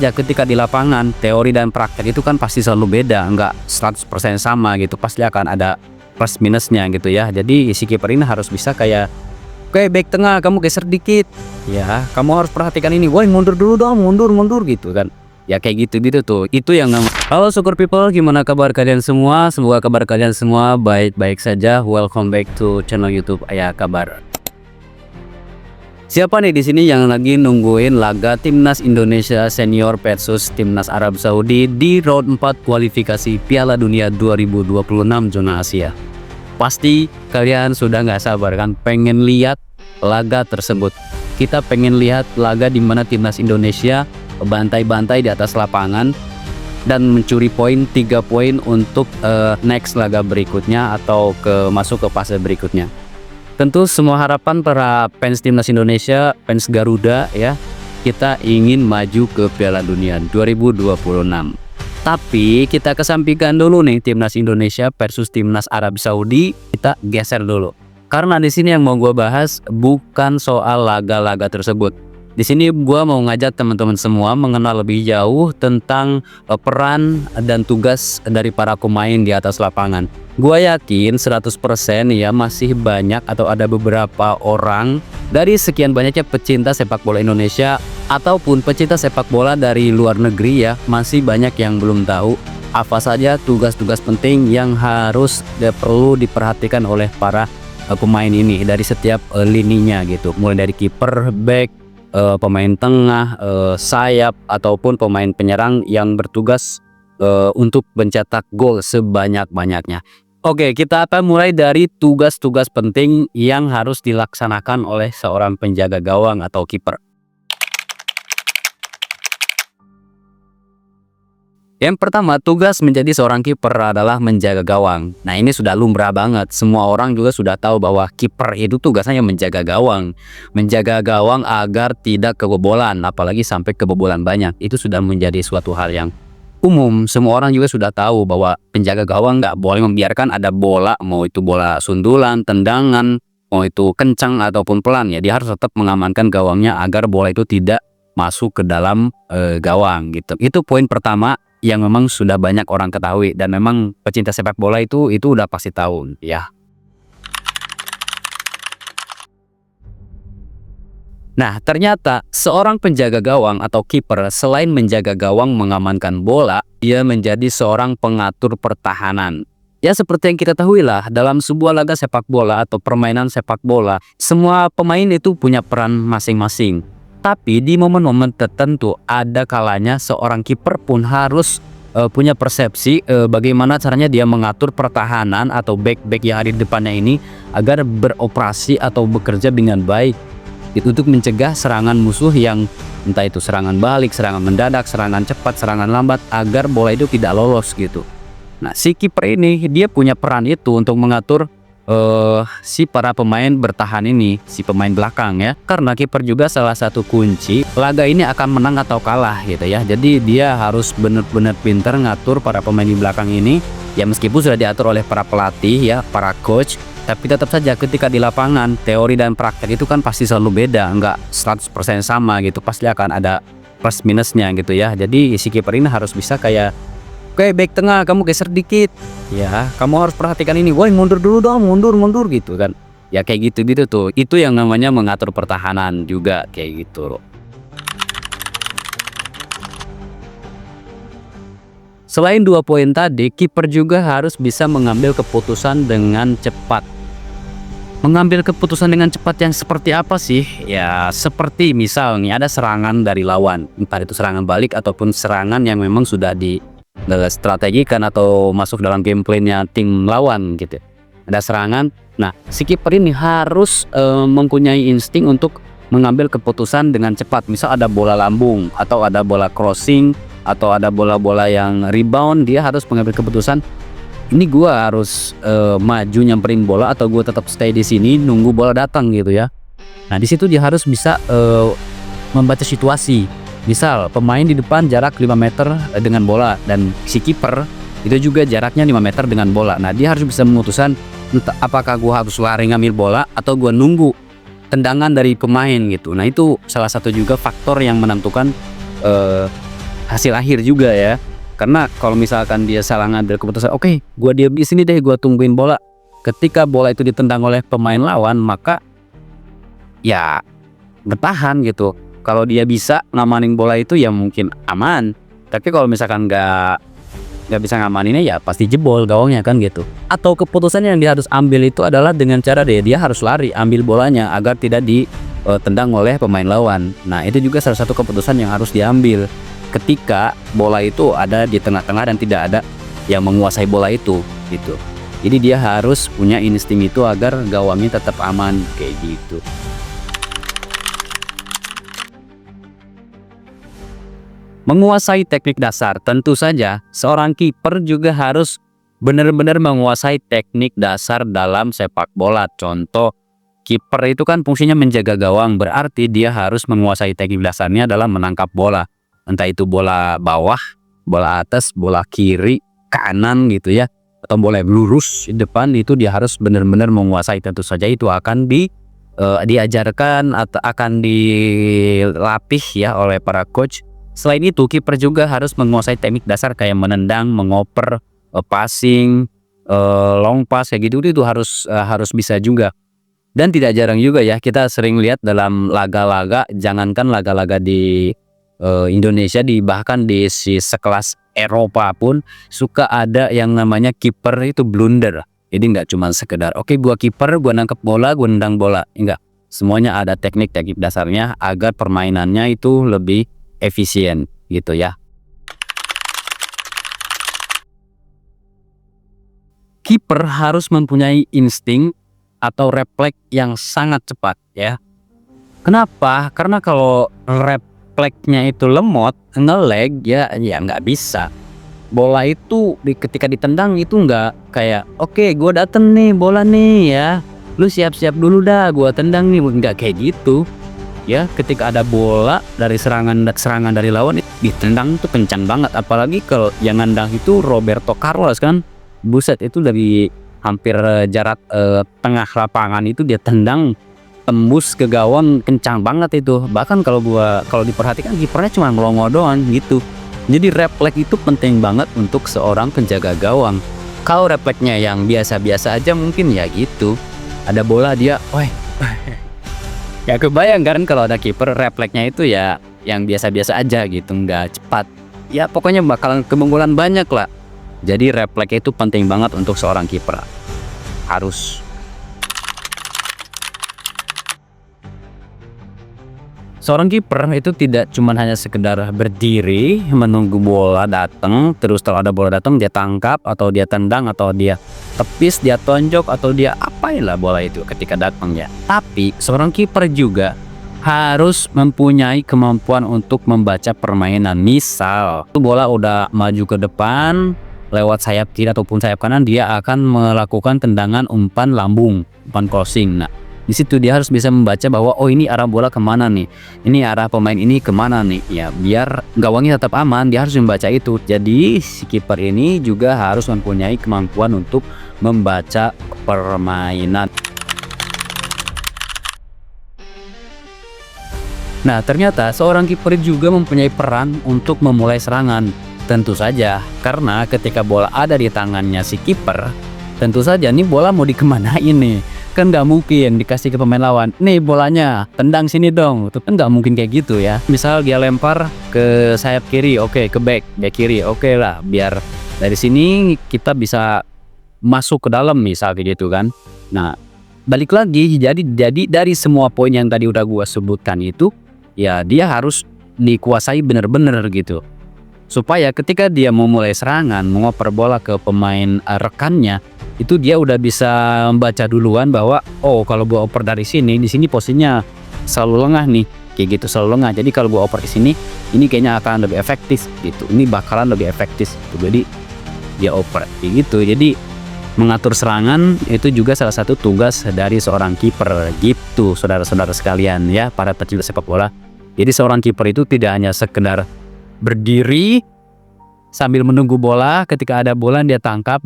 Ya ketika di lapangan, teori dan praktek itu kan pasti selalu beda, nggak 100% sama gitu, pasti akan ada plus minusnya gitu ya. Jadi si kiper ini harus bisa kayak, oke back tengah kamu geser dikit, ya kamu harus perhatikan ini, woi mundur dulu dong, mundur gitu kan. Ya kayak gitu tuh, itu yang Halo Soccer People, gimana kabar kalian semua? Semoga kabar kalian semua baik-baik saja. Welcome back to channel YouTube Ayah Kabar. Siapa nih di sini yang lagi nungguin laga Timnas Indonesia Senior versus Timnas Arab Saudi di round 4 kualifikasi Piala Dunia 2026 zona Asia? Pasti kalian sudah nggak sabar kan pengen lihat laga tersebut. Kita pengen lihat laga di mana Timnas Indonesia bantai-bantai di atas lapangan dan mencuri poin 3 poin untuk next laga berikutnya atau masuk ke fase berikutnya. Tentu semua harapan para fans Timnas Indonesia, fans Garuda ya, kita ingin maju ke Piala Dunia 2026. Tapi kita kesampingkan dulu nih Timnas Indonesia versus Timnas Arab Saudi, kita geser dulu. Karena di sini yang mau gue bahas bukan soal laga-laga tersebut. Di sini gue mau ngajak teman-teman semua mengenal lebih jauh tentang peran dan tugas dari para pemain di atas lapangan. Gue yakin 100% ya masih banyak atau ada beberapa orang dari sekian banyaknya pecinta sepak bola Indonesia ataupun pecinta sepak bola dari luar negeri ya, masih banyak yang belum tahu apa saja tugas-tugas penting yang harus perlu diperhatikan oleh para pemain ini dari setiap lininya gitu, mulai dari kiper, back, pemain tengah, sayap ataupun pemain penyerang yang bertugas untuk mencetak gol sebanyak-banyaknya. Oke, kita akan mulai dari tugas-tugas penting yang harus dilaksanakan oleh seorang penjaga gawang atau kiper. Yang pertama, tugas menjadi seorang kiper adalah menjaga gawang. Nah, ini sudah lumrah banget. Semua orang juga sudah tahu bahwa kiper itu tugasnya menjaga gawang. Menjaga gawang agar tidak kebobolan, apalagi sampai kebobolan banyak. Itu sudah menjadi suatu hal yang umum. Semua orang juga sudah tahu bahwa penjaga gawang nggak boleh membiarkan ada bola, mau itu bola sundulan, tendangan, mau itu kencang ataupun pelan ya. Dia harus tetap mengamankan gawangnya agar bola itu tidak masuk ke dalam gawang gitu. Itu poin pertama yang memang sudah banyak orang ketahui dan memang pecinta sepak bola itu udah pasti tahu ya. Nah, ternyata seorang penjaga gawang atau kiper selain menjaga gawang mengamankan bola, dia menjadi seorang pengatur pertahanan. Ya seperti yang kita tahui lah, dalam sebuah laga sepak bola atau permainan sepak bola, semua pemain itu punya peran masing-masing. Tapi di momen-momen tertentu ada kalanya seorang kiper pun harus punya persepsi bagaimana caranya dia mengatur pertahanan atau back-back yang ada di depannya ini agar beroperasi atau bekerja dengan baik untuk mencegah serangan musuh yang entah itu serangan balik, serangan mendadak, serangan cepat, serangan lambat agar bola itu tidak lolos gitu. Nah, si kiper ini dia punya peran itu untuk mengatur si para pemain bertahan ini, si pemain belakang ya, karena kiper juga salah satu kunci laga ini akan menang atau kalah gitu ya. Jadi dia harus benar-benar pintar ngatur para pemain di belakang ini ya, meskipun sudah diatur oleh para pelatih ya, para coach, tapi tetap saja ketika di lapangan teori dan praktek itu kan pasti selalu beda, nggak 100% sama gitu, pasti akan ada plus minusnya gitu ya. Jadi si kiper ini harus bisa kayak, oke back tengah kamu geser dikit, ya kamu harus perhatikan ini, woi mundur dulu dong, mundur gitu kan. Ya kayak gitu tuh, itu yang namanya mengatur pertahanan juga kayak gitu loh. Selain 2 poin tadi, kiper juga harus bisa mengambil keputusan dengan cepat. Mengambil keputusan dengan cepat yang seperti apa sih? Ya seperti misalnya ada serangan dari lawan, entah itu serangan balik ataupun serangan yang memang sudah strategikan atau masuk dalam gameplaynya tim lawan gitu. Ada serangan, nah si kiper ini harus mempunyai insting untuk mengambil keputusan dengan cepat. Misal ada bola lambung atau ada bola crossing atau ada bola-bola yang rebound, dia harus mengambil keputusan, ini gua harus maju nyamperin bola atau gua tetap stay di sini nunggu bola datang gitu ya. Nah di situ dia harus bisa membaca situasi. Misal pemain di depan jarak 5 meter dengan bola dan si kiper itu juga jaraknya 5 meter dengan bola. Nah dia harus bisa memutuskan apakah gua harus lari ngambil bola atau gua nunggu tendangan dari pemain gitu. Nah itu salah satu juga faktor yang menentukan hasil akhir juga ya. Karena kalau misalkan dia salah ngambil keputusan, oke, gua diam di sini deh, gua tungguin bola. Ketika bola itu ditendang oleh pemain lawan, maka ya bertahan gitu. Kalau dia bisa ngamanin bola itu ya mungkin aman. Tapi kalau misalkan nggak bisa ngamaninnya ya pasti jebol gawangnya kan gitu. Atau keputusan yang dia harus ambil itu adalah dengan cara dia harus lari ambil bolanya agar tidak ditendang oleh pemain lawan. Nah, itu juga salah satu keputusan yang harus diambil ketika bola itu ada di tengah-tengah dan tidak ada yang menguasai bola itu gitu. Jadi dia harus punya insting itu agar gawangnya tetap aman kayak gitu. Menguasai teknik dasar, tentu saja seorang kiper juga harus benar-benar menguasai teknik dasar dalam sepak bola. Contoh, kiper itu kan fungsinya menjaga gawang, berarti dia harus menguasai teknik dasarnya dalam menangkap bola. Entah itu bola bawah, bola atas, bola kiri, kanan gitu ya, atau bola lurus di depan, itu dia harus benar-benar menguasai. Tentu saja itu akan diajarkan atau akan dilatih ya oleh para coach. Selain itu, kiper juga harus menguasai teknik dasar kayak menendang, mengoper, passing, long pass kayak gitu, itu harus bisa juga. Dan tidak jarang juga ya kita sering lihat dalam laga-laga, jangankan laga-laga di Indonesia, bahkan di sekelas Eropa pun suka ada yang namanya kiper itu blunder. Jadi nggak cuma sekedar oke, gua kiper, gua nangkep bola, gua nendang bola, enggak. Semuanya ada teknik-teknik dasarnya agar permainannya itu lebih efisien gitu ya. Kiper harus mempunyai insting atau refleks yang sangat cepat ya. Kenapa? Karena kalau refleksnya itu lemot, nge-lag ya nggak bisa. Bola itu ketika ditendang itu nggak kayak oke, gue dateng nih bola nih ya, lu siap-siap dulu dah, gue tendang nih, nggak kayak gitu. Ya, ketika ada bola dari serangan dari lawan ditendang itu kencang banget, apalagi kalau yang nendang itu Roberto Carlos kan, buset, itu dari hampir jarak tengah lapangan itu dia tendang tembus ke gawang kencang banget itu. Bahkan kalau diperhatikan kipernya cuma ngelongo doang gitu. Jadi refleks itu penting banget untuk seorang penjaga gawang. Kalau refleksnya yang biasa-biasa aja mungkin ya gitu, ada bola dia, woi. Ya kebayang kan kalau ada kiper refleksnya itu ya yang biasa-biasa aja gitu, nggak cepat. Ya pokoknya bakalan kebobolan banyak lah. Jadi refleksnya itu penting banget untuk seorang kiper. Harus. Seorang kiper itu tidak cuma hanya sekedar berdiri menunggu bola datang, terus kalau ada bola datang dia tangkap atau dia tendang atau dia tepis, dia tonjok atau dia apain lah bola itu ketika datang ya. Tapi seorang kiper juga harus mempunyai kemampuan untuk membaca permainan. Misal bola udah maju ke depan lewat sayap kiri ataupun sayap kanan, dia akan melakukan tendangan umpan lambung, umpan crossing. Nah, di situ dia harus bisa membaca bahwa oh ini arah bola kemana nih, ini arah pemain ini kemana nih ya, biar gawangnya tetap aman. Dia harus membaca itu. Jadi si kiper ini juga harus mempunyai kemampuan untuk membaca permainan. Nah, ternyata seorang kiper juga mempunyai peran untuk memulai serangan. Tentu saja, karena ketika bola ada di tangannya si kiper, tentu saja nih bola mau dikemanain nih. Kan nggak mungkin dikasih ke pemain lawan, nih bolanya tendang sini dong. Itu kan nggak mungkin kayak gitu ya. Misal dia lempar ke sayap kiri, oke, ke back kiri, oke lah, biar dari sini kita bisa masuk ke dalam misal kayak gitu kan. Nah, balik lagi, jadi dari semua poin yang tadi udah gua sebutkan itu ya, dia harus dikuasai bener-bener gitu, supaya ketika dia memulai serangan, mengoper bola ke pemain rekannya, itu dia udah bisa membaca duluan bahwa oh kalau gua oper dari sini, di sini posisinya selalu lengah nih, kayak gitu, selalu lengah. Jadi kalau gua oper ke sini, ini kayaknya akan lebih efektif gitu. Ini bakalan lebih efektif gitu. Jadi dia oper kayak gitu. Jadi mengatur serangan itu juga salah satu tugas dari seorang kiper gitu, saudara-saudara sekalian ya, para pecinta sepak bola. Jadi seorang kiper itu tidak hanya sekedar berdiri sambil menunggu bola, ketika ada bola dia tangkap.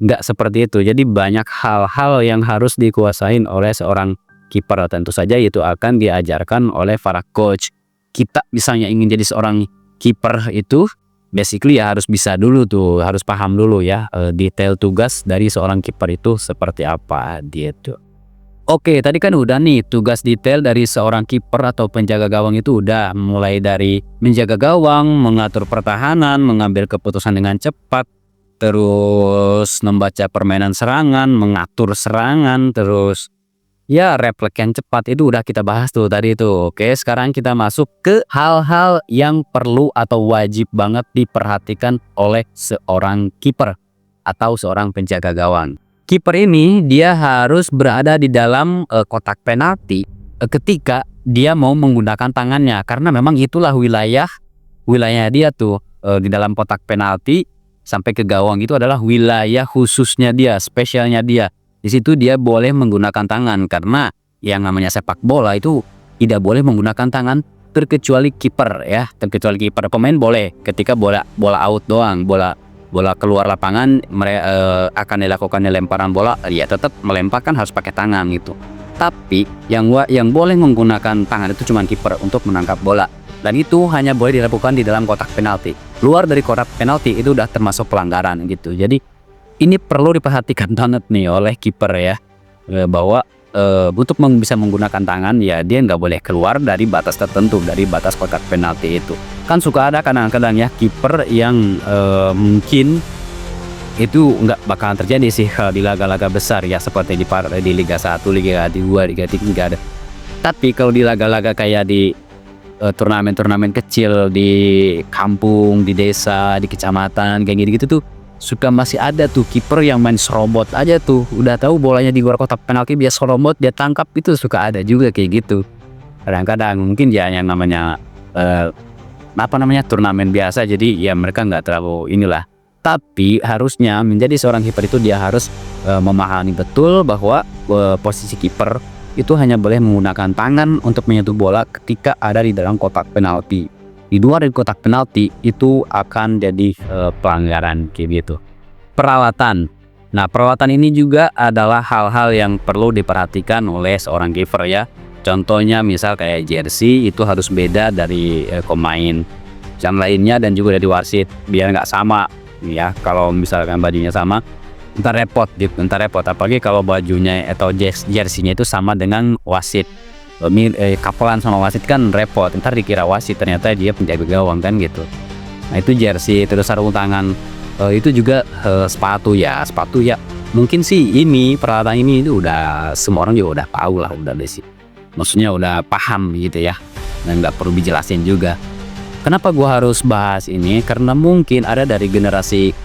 Nggak seperti itu. Jadi banyak hal-hal yang harus dikuasain oleh seorang kiper. Tentu saja itu akan diajarkan oleh para coach. Kita misalnya ingin jadi seorang kiper itu basically ya harus bisa dulu tuh, harus paham dulu ya detail tugas dari seorang kiper itu seperti apa gitu. Oke, tadi kan udah nih tugas detail dari seorang kiper atau penjaga gawang itu udah, mulai dari menjaga gawang, mengatur pertahanan, mengambil keputusan dengan cepat, terus membaca permainan serangan, mengatur serangan, terus ya refleks yang cepat itu udah kita bahas tuh tadi tuh. Oke, sekarang kita masuk ke hal-hal yang perlu atau wajib banget diperhatikan oleh seorang kiper atau seorang penjaga gawang. Kiper ini dia harus berada di dalam kotak penalti ketika dia mau menggunakan tangannya, karena memang itulah wilayah dia tuh di dalam kotak penalti sampai ke gawang itu adalah wilayah khususnya dia, spesialnya dia. Di situ dia boleh menggunakan tangan, karena yang namanya sepak bola itu tidak boleh menggunakan tangan terkecuali kiper ya, terkecuali kiper. Pemain boleh ketika bola out doang, bola keluar lapangan akan dilakukan lemparan bola, ya tetap melemparkan harus pakai tangan gitu. Tapi yang boleh menggunakan tangan itu cuma kiper untuk menangkap bola, dan itu hanya boleh dilakukan di dalam kotak penalti. Luar dari kotak penalti itu udah termasuk pelanggaran gitu. Jadi ini perlu diperhatikan banget nih oleh kiper ya, bahwa untuk bisa menggunakan tangan ya dia nggak boleh keluar dari batas tertentu, dari batas kotak penalti itu. Kan suka ada kadang-kadang ya kiper yang mungkin itu nggak bakalan terjadi sih di laga-laga besar ya, seperti di Liga 1, Liga 2, Liga 3 ada. Tapi kalau di laga-laga kayak di turnamen-turnamen kecil di kampung, di desa, di kecamatan kayak gitu tuh suka masih ada tuh kiper yang main serobot aja tuh, udah tahu bolanya di luar kotak penalti dia serobot, dia tangkap, itu suka ada juga kayak gitu. Kadang-kadang mungkin ya yang namanya turnamen biasa, jadi ya mereka nggak terlalu inilah. Tapi harusnya menjadi seorang kiper itu dia harus memahami betul bahwa posisi kiper itu hanya boleh menggunakan tangan untuk menyentuh bola ketika ada di dalam kotak penalti. Di luar dari kotak penalti itu akan jadi pelanggaran kayak gitu. Perawatan. Nah, perawatan ini juga adalah hal-hal yang perlu diperhatikan oleh seorang kiper ya. Contohnya misal kayak jersey itu harus beda dari pemain yang lainnya, dan juga dari wasit biar nggak sama ya. Kalau misalkan bajunya sama, ntar repot. Apalagi kalau bajunya atau jersey-nya itu sama dengan wasit. Kapelan sama wasit kan repot, ntar dikira wasit ternyata dia penjaga gawang kan gitu. Nah itu jersey, terus sarung tangan, itu juga sepatu ya mungkin sih ini peralatan ini itu udah semua orang juga udah tahu lah, udah basic, maksudnya udah paham gitu ya, dan nggak perlu dijelasin juga. Kenapa gua harus bahas ini? Karena mungkin ada dari generasi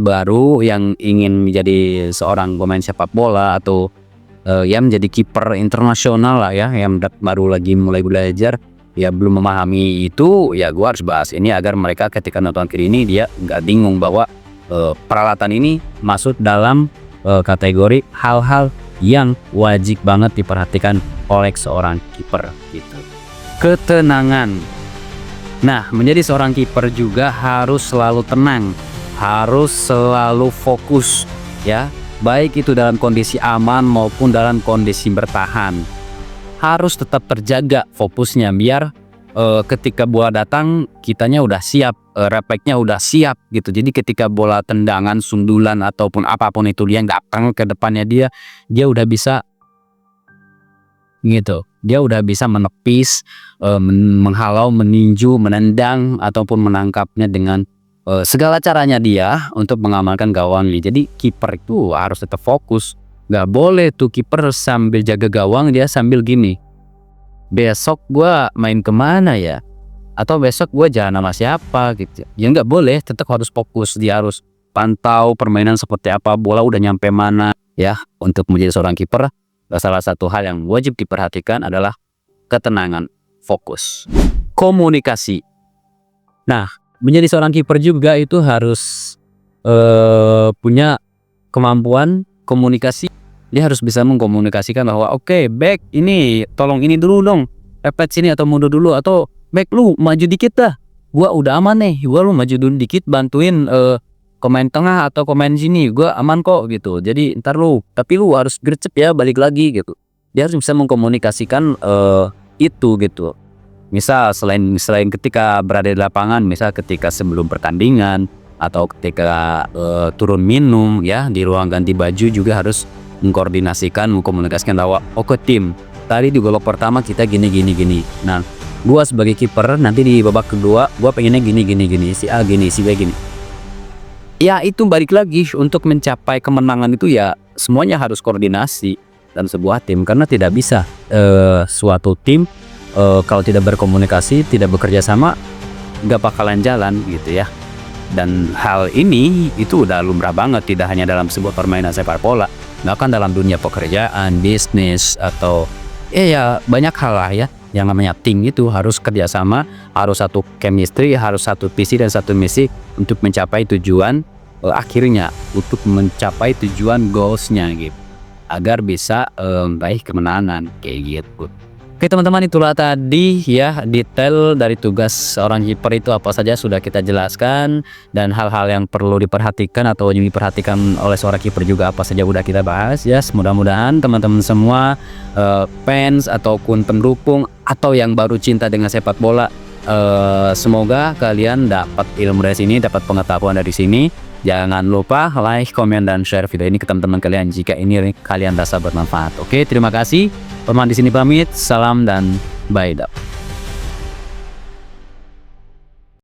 baru yang ingin menjadi seorang pemain sepak bola atau ya menjadi kiper internasional lah ya, yang baru lagi mulai belajar ya, belum memahami itu ya. Gua harus bahas ini agar mereka ketika nonton kiri ini dia nggak bingung bahwa peralatan ini masuk dalam kategori hal-hal yang wajib banget diperhatikan oleh seorang kiper gitu. Ketenangan. Nah, menjadi seorang kiper juga harus selalu tenang, harus selalu fokus ya. Baik itu dalam kondisi aman maupun dalam kondisi bertahan, harus tetap terjaga fokusnya biar ketika bola datang kitanya udah siap, refleksnya udah siap gitu. Jadi ketika bola tendangan, sundulan ataupun apapun itu dia datang ke depannya dia udah bisa gitu. Dia udah bisa menepis, menghalau, meninju, menendang ataupun menangkapnya dengan segala caranya dia untuk mengamankan gawang ini. Jadi kiper itu harus tetap fokus. Gak boleh tuh kiper sambil jaga gawang dia sambil gini, besok gua main kemana ya, atau besok gua jalan sama siapa gitu ya. Nggak boleh, tetap harus fokus. Dia harus pantau permainan seperti apa, bola udah nyampe mana ya. Untuk menjadi seorang kiper, salah satu hal yang wajib diperhatikan adalah ketenangan, fokus, komunikasi. Nah, menjadi seorang kiper juga itu harus punya kemampuan komunikasi. Dia harus bisa mengkomunikasikan bahwa oke, back ini tolong ini dulu dong, repet sini atau mundur dulu, atau back lu maju dikit dah, gua udah aman nih, gua lu maju dulu dikit bantuin pemain tengah atau pemain sini, gua aman kok gitu. Jadi ntar tapi lu harus gercep ya balik lagi gitu. Dia harus bisa mengkomunikasikan itu gitu. Misal selain ketika berada di lapangan, misal ketika sebelum pertandingan atau ketika turun minum ya di ruang ganti baju juga harus mengkomunikasikan bahwa oke tim, tadi di babak pertama kita gini gini gini. Nah, gua sebagai kiper nanti di babak kedua gua pengennya gini gini gini, si A gini, si B gini. Ya itu balik lagi untuk mencapai kemenangan itu ya semuanya harus koordinasi dan sebuah tim, karena tidak bisa suatu tim kalau tidak berkomunikasi, tidak bekerja sama, nggak bakalan jalan gitu ya. Dan hal ini itu udah lumrah banget, tidak hanya dalam sebuah permainan sepak bola, bahkan dalam dunia pekerjaan, bisnis, atau ya banyak hal lah ya. Yang namanya tim itu harus kerjasama, harus satu chemistry, harus satu visi dan satu misi untuk mencapai tujuan akhirnya, untuk mencapai tujuan goalsnya gitu, agar bisa meraih kemenangan kayak gitu. Oke teman-teman, itulah tadi ya detail dari tugas seorang kiper itu apa saja sudah kita jelaskan, dan hal-hal yang perlu diperhatikan atau yang diperhatikan oleh seorang kiper juga apa saja udah kita bahas ya. Mudah-mudahan teman-teman semua fans ataupun pendukung atau yang baru cinta dengan sepak bola, semoga kalian dapat ilmu dari sini, dapat pengetahuan dari sini. Jangan lupa like, komen, dan share video ini ke teman-teman kalian jika ini kalian rasa bermanfaat. Oke, terima kasih. Peman di sini pamit, salam dan bye.